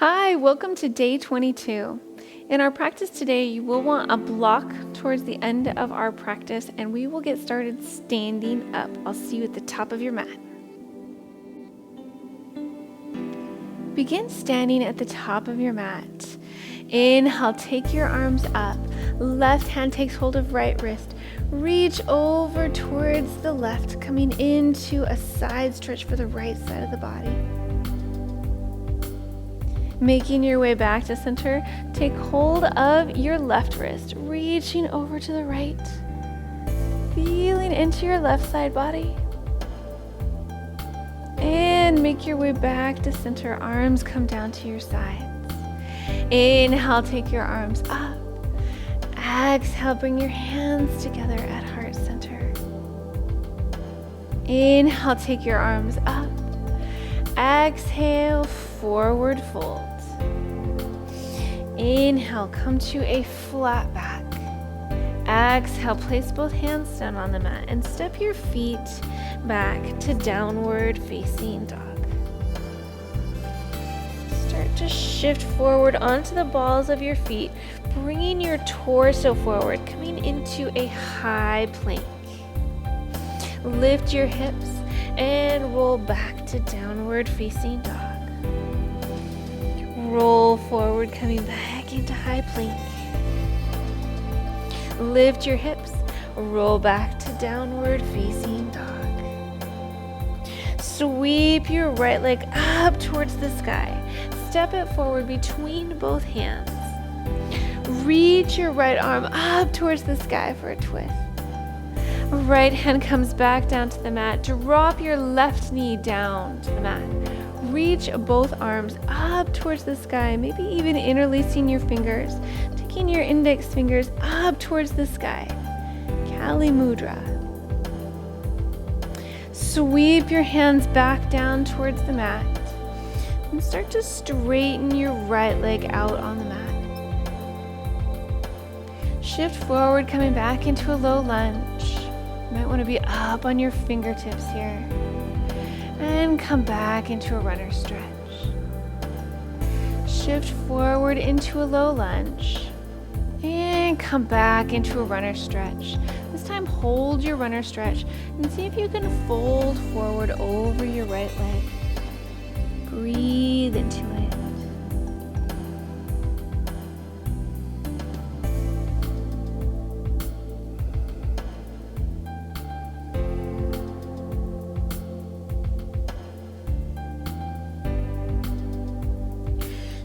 Hi, welcome to day 22. In our practice today, you will want a block towards the end of our practice, and we will get started standing up. I'll see you at the top of your mat. Begin standing at the top of your mat. Inhale, take your arms up. Left hand takes hold of right wrist. Reach over towards the left, coming into a side stretch for the right side of the body. Making your way back to center, take hold of your left wrist, reaching over to the right, feeling into your left side body. And make your way back to center, arms come down to your sides. Inhale, take your arms up. Exhale, bring your hands together at heart center. Inhale, take your arms up. Exhale, forward fold. Inhale, come to a flat back. Exhale, place both hands down on the mat and step your feet back to downward facing dog. Start to shift forward onto the balls of your feet, bringing your torso forward, coming into a high plank. Lift your hips and roll back to downward facing dog. Roll forward, coming back into high plank. Lift your hips, roll back to downward facing dog. Sweep your right leg up towards the sky. Step it forward between both hands. Reach your right arm up towards the sky for a twist. Right hand comes back down to the mat. Drop your left knee down to the mat. Reach both arms up towards the sky, maybe even interlacing your fingers, taking your index fingers up towards the sky. Kali Mudra. Sweep your hands back down towards the mat and start to straighten your right leg out on the mat. Shift forward, coming back into a low lunge. You might want to be up on your fingertips here. And come back into a runner stretch. Shift forward into a low lunge. And come back into a runner stretch. This time hold your runner stretch and see if you can fold forward over your right leg. Breathe into it.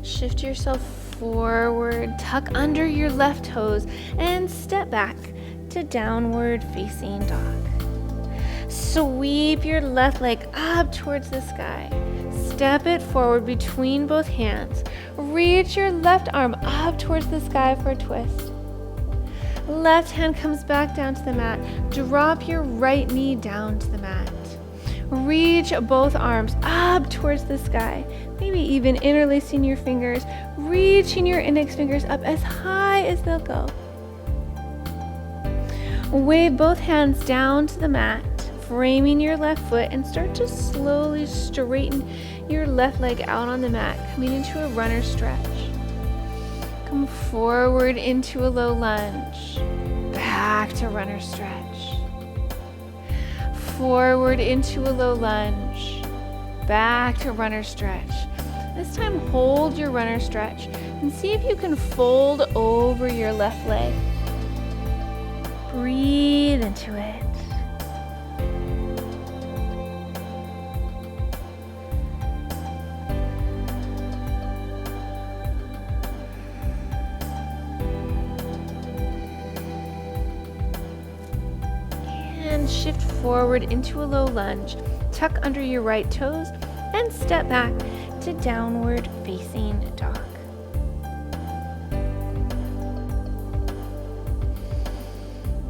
Shift yourself forward, tuck under your left toes, and step back to downward facing dog. Sweep your left leg up towards the sky. Step it forward between both hands. Reach your left arm up towards the sky for a twist. Left hand comes back down to the mat. Drop your right knee down to the mat. Reach both arms up towards the sky, maybe even interlacing your fingers, reaching your index fingers up as high as they'll go. Wave both hands down to the mat, framing your left foot, and start to slowly straighten your left leg out on the mat, coming into a runner stretch. Come forward into a low lunge, back to runner stretch. Forward into a low lunge, back to runner stretch. This time hold your runner stretch and see if you can fold over your left leg. Breathe into it. And shift forward into a low lunge. Tuck under your right toes and step back to downward facing dog.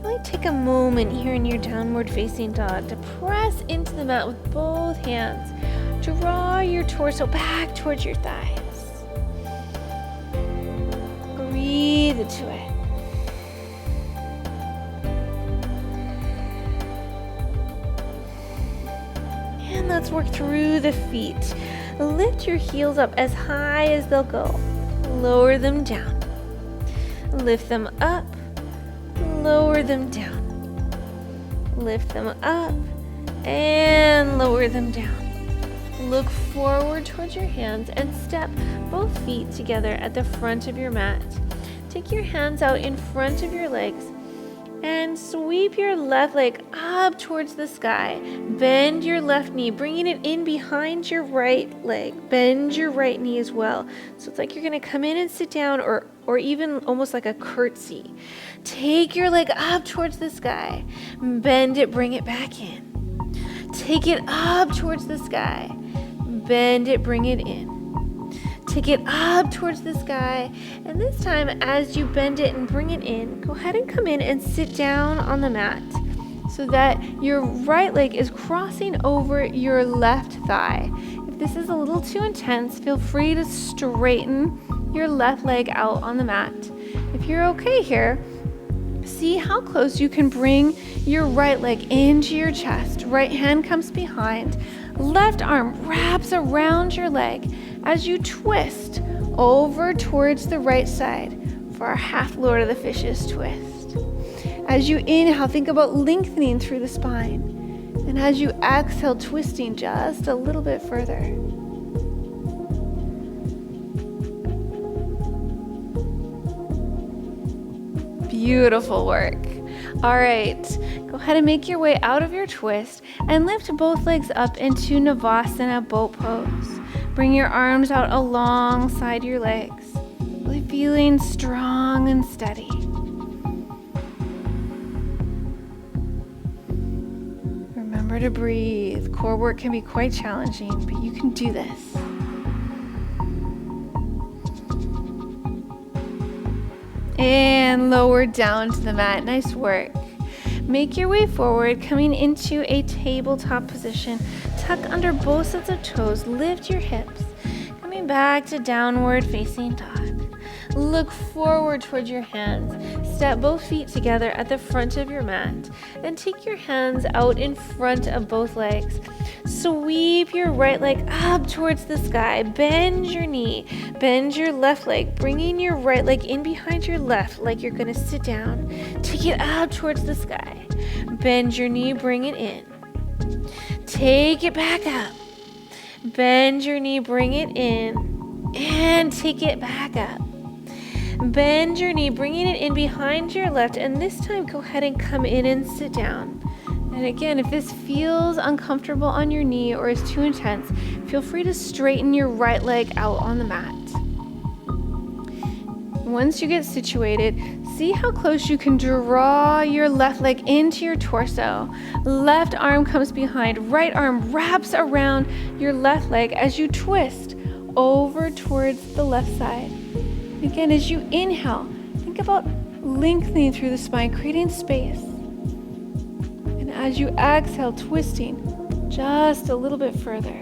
Really take a moment here in your downward facing dog to press into the mat with both hands. Draw your torso back towards your thighs. Breathe into it. And let's work through the feet. Lift your heels up as high as they'll go. Lower them down. Lift them up. Lower them down. Lift them up and lower them down. Look forward towards your hands and step both feet together at the front of your mat. Take your hands out in front of your legs and sweep your left leg up towards the sky. Bend your left knee, bringing it in behind your right leg. Bend your right knee as well. So it's like you're going to come in and sit down, or even almost like a curtsy. Take your leg up towards the sky. Bend it, bring it back in. Take it up towards the sky. Bend it, bring it in. Take it up towards the sky, and this time as you bend it and bring it in, go ahead and come in and sit down on the mat so that your right leg is crossing over your left thigh. If this is a little too intense, feel free to straighten your left leg out on the mat. If you're okay here, see how close you can bring your right leg into your chest. Right hand comes behind. Left arm wraps around your leg as you twist over towards the right side for our half Lord of the Fishes twist. As you inhale, think about lengthening through the spine. And as you exhale, twisting just a little bit further. Beautiful work. All right, go ahead and make your way out of your twist and lift both legs up into Navasana boat pose. Bring your arms out alongside your legs, really feeling strong and steady. Remember to breathe. Core work can be quite challenging, but you can do this. And lower down to the mat. Nice work. Make your way forward, coming into a tabletop position. Tuck under both sets of toes. Lift your hips. Coming back to downward facing dog. Look forward towards your hands. Step both feet together at the front of your mat. Then take your hands out in front of both legs. Sweep your right leg up towards the sky. Bend your knee. Bend your left leg, bringing your right leg in behind your left like you're going to sit down. Take it up towards the sky. Bend your knee, bring it in. Take it back up. Bend your knee, bring it in. And take it back up. Bend your knee, bringing it in behind your left, and this time go ahead and come in and sit down. And again, if this feels uncomfortable on your knee or is too intense, feel free to straighten your right leg out on the mat. Once you get situated, see how close you can draw your left leg into your torso. Left arm comes behind, right arm wraps around your left leg as you twist over towards the left side. Again, as you inhale, think about lengthening through the spine, creating space. And as you exhale, twisting just a little bit further.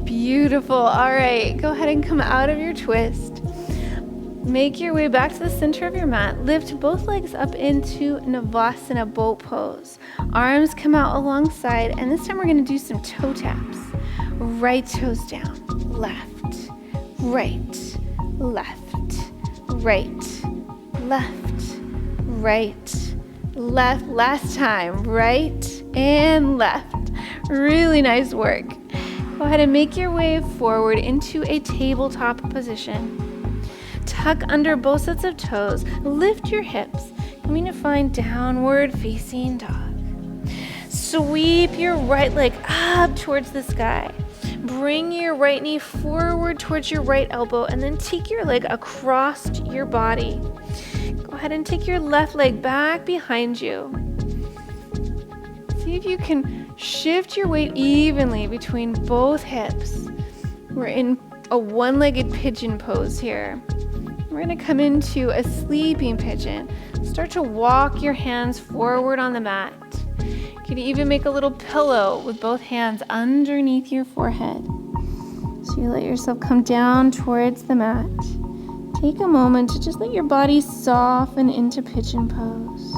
Beautiful. All right, go ahead and come out of your twist. Make your way back to the center of your mat. Lift both legs up into Navasana boat pose. Arms come out alongside, and this time we're going to do some toe taps. Right toes down, left, right, left, right, left, right, left. Last time, right and left. Really nice work. Go ahead and make your way forward into a tabletop position. Tuck under both sets of toes. Lift your hips, coming to find downward facing dog. Sweep your right leg up towards the sky. Bring your right knee forward towards your right elbow, and then take your leg across your body. Go ahead and take your left leg back behind you. See if you can shift your weight evenly between both hips. We're in a one-legged pigeon pose here. We're going to come into a sleeping pigeon. Start to walk your hands forward on the mat. You can even make a little pillow with both hands underneath your forehead. So you let yourself come down towards the mat. Take a moment to just let your body soften into pigeon pose.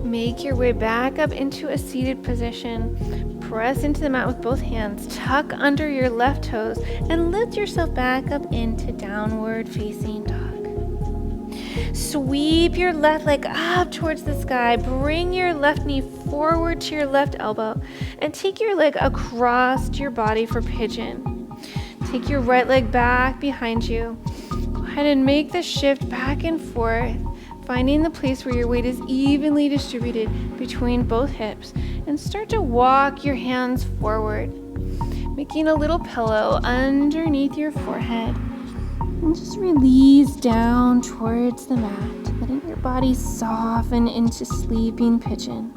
Make your way back up into a seated position. Press into the mat with both hands. Tuck under your left toes and lift yourself back up into downward facing dog. Sweep your left leg up towards the sky. Bring your left knee forward to your left elbow and take your leg across your body for pigeon. Take your right leg back behind you. Go ahead and make the shift back and forth, finding the place where your weight is evenly distributed between both hips, and start to walk your hands forward, making a little pillow underneath your forehead, and just release down towards the mat, letting your body soften into sleeping pigeon.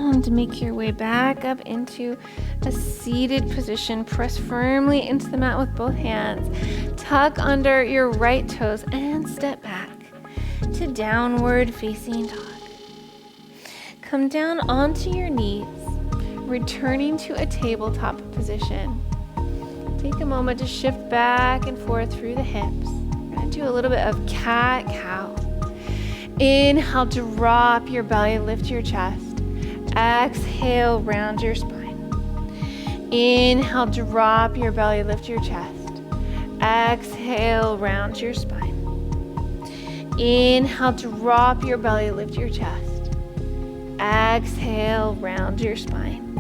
And make your way back up into a seated position. Press firmly into the mat with both hands. Tuck under your right toes and step back to downward facing dog. Come down onto your knees, returning to a tabletop position. Take a moment to shift back and forth through the hips. We're going to do a little bit of cat-cow. Inhale, drop your belly, lift your chest. Exhale, round your spine. Inhale, drop your belly, lift your chest. Exhale, round your spine. Inhale, drop your belly, lift your chest. Exhale, round your spine.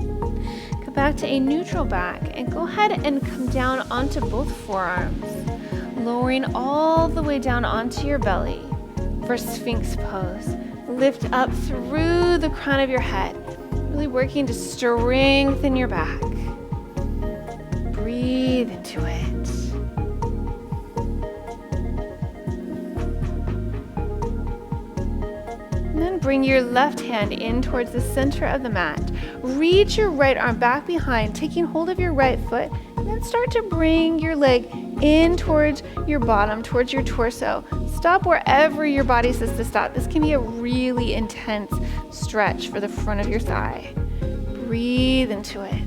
Come back to a neutral back and go ahead and come down onto both forearms, lowering all the way down onto your belly for Sphinx pose. Lift up through the crown of your head, really working to strengthen your back. Breathe into it. And then bring your left hand in towards the center of the mat. Reach your right arm back behind, taking hold of your right foot, and then start to bring your leg in towards your bottom, towards your torso. Stop wherever your body says to stop. This can be a really intense stretch for the front of your thigh. Breathe into it.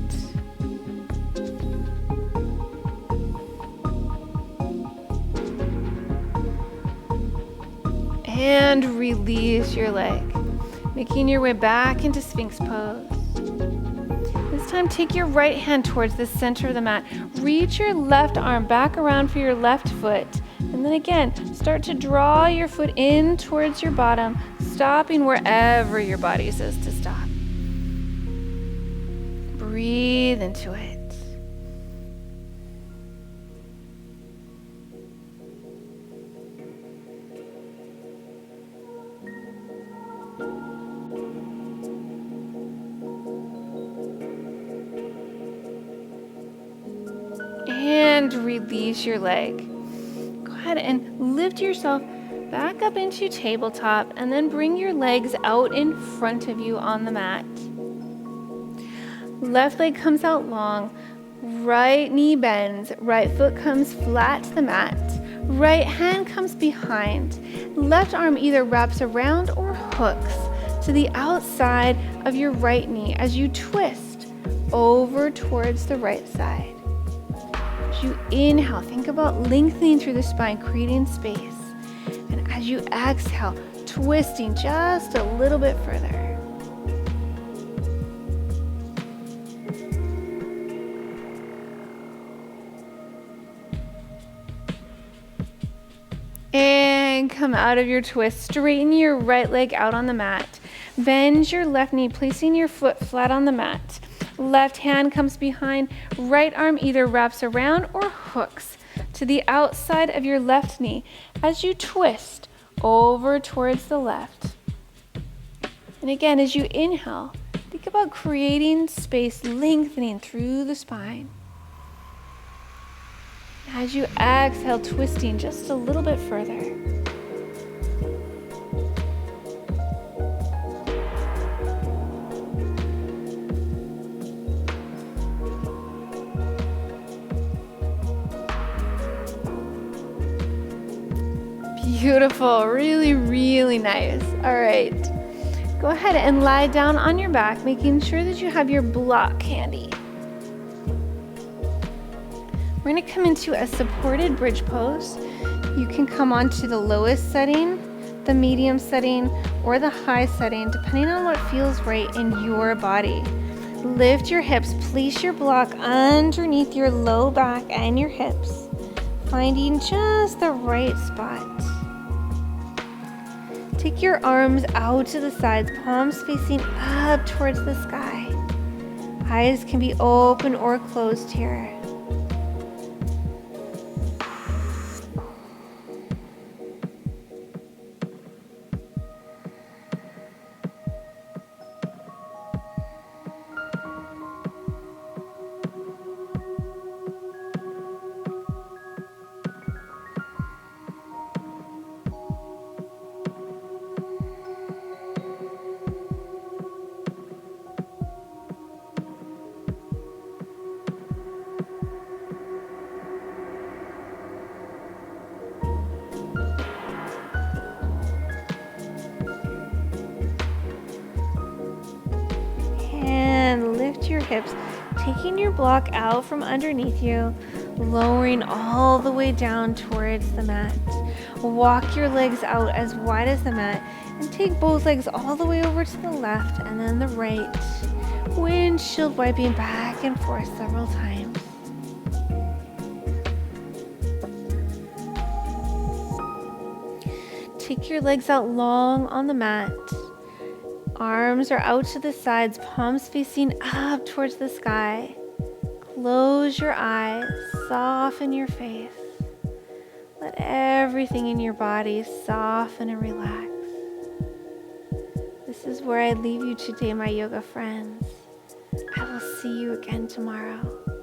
And release your leg, making your way back into Sphinx pose. This time, take your right hand towards the center of the mat. Reach your left arm back around for your left foot. And then again, start to draw your foot in towards your bottom, stopping wherever your body says to stop. Breathe into it. And release your leg. Go ahead and lift yourself back up into tabletop and then bring your legs out in front of you on the mat. Left leg comes out long, right knee bends, right foot comes flat to the mat, right hand comes behind, left arm either wraps around or hooks to the outside of your right knee as you twist over towards the right side. As you inhale, think about lengthening through the spine, creating space. And as you exhale, twisting just a little bit further. And come out of your twist. Straighten your right leg out on the mat. Bend your left knee, placing your foot flat on the mat. Left hand comes behind. Right arm either wraps around or hooks to the outside of your left knee as you twist over towards the left. And again, as you inhale, think about creating space, lengthening through the spine. As you exhale, twisting just a little bit further. Beautiful, really, really nice. All right, go ahead and lie down on your back, making sure that you have your block handy. We're gonna come into a supported bridge pose. You can come onto the lowest setting, the medium setting, or the high setting, depending on what feels right in your body. Lift your hips, place your block underneath your low back and your hips, finding just the right spot. Take your arms out to the sides, palms facing up towards the sky. Eyes can be open or closed here. And lift your hips, taking your block out from underneath you, lowering all the way down towards the mat. Walk your legs out as wide as the mat and take both legs all the way over to the left and then the right. Windshield wiping back and forth several times. Take your legs out long on the mat. Arms are out to the sides, palms facing up towards the sky. Close your eyes, soften your face. Let everything in your body soften and relax. This is where I leave you today, my yoga friends. I will see you again tomorrow.